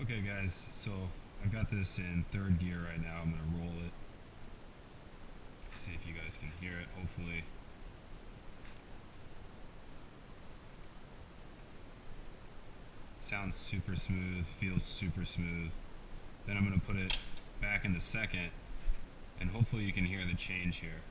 Okay guys, so I've got this in third gear right now. I'm gonna roll it. See if you guys can hear it, hopefully. Sounds super smooth, feels super smooth. Then I'm gonna put it back into second, and hopefully you can hear the change here.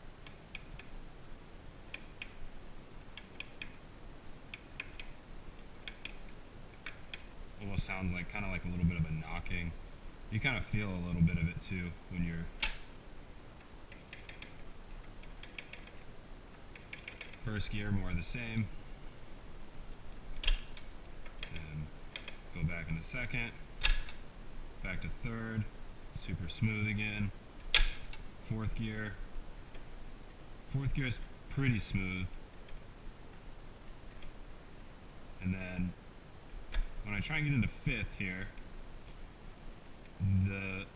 Almost sounds like kind of like a little bit of a knocking. You kind of feel a little bit of it too when you're first gear, more of the same. And go back into second, back to third, super smooth again. Fourth gear is pretty smooth. And then when I try and get into fifth here, the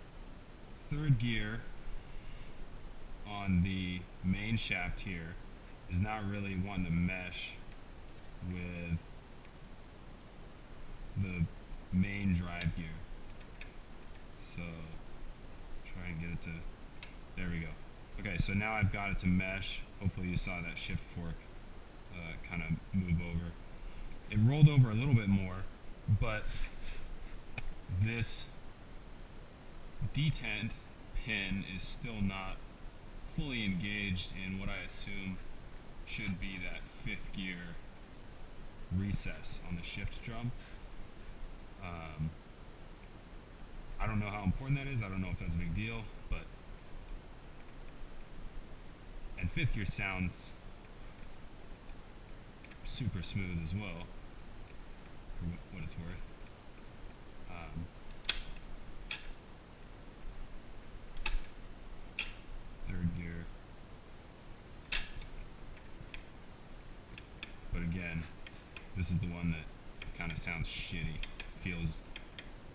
third gear on the main shaft here is not really wanting to mesh with the main drive gear. So try and get it to, there we go. Okay, so now I've got it to mesh. Hopefully you saw that shift fork kind of move over. It rolled over a little bit more, but this detent pin is still not fully engaged in what I assume should be that fifth gear recess on the shift drum. I don't know how important that is. I don't know if that's a big deal, but and fifth gear sounds super smooth as well, for what it's worth. Third gear, but again, this is the one that kind of sounds shitty, feels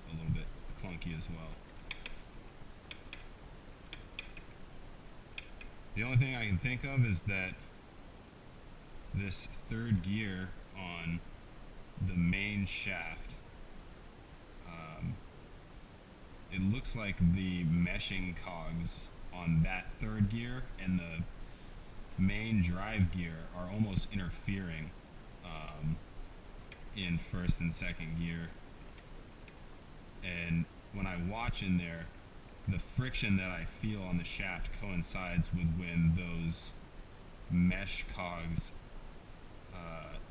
a little bit clunky as well. The only thing I can think of is that this third gear on the main shaft, it looks like the meshing cogs on that third gear and the main drive gear are almost interfering in first and second gear. And when I watch in there, the friction that I feel on the shaft coincides with when those mesh cogs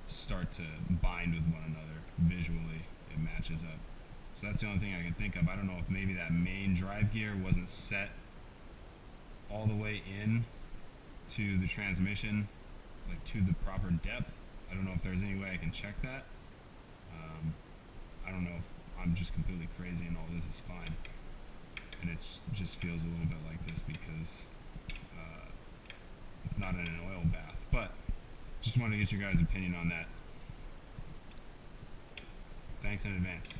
start to bind with one another. Visually, it matches up. So that's the only thing I can think of. I don't know if maybe that main drive gear wasn't set all the way in to the transmission, like to the proper depth. I don't know if there's any way I can check that. I don't know if I'm just completely crazy and all this is fine. And it just feels a little bit like this because it's not in an oil bath. But just wanted to get your guys' opinion on that. Thanks in advance.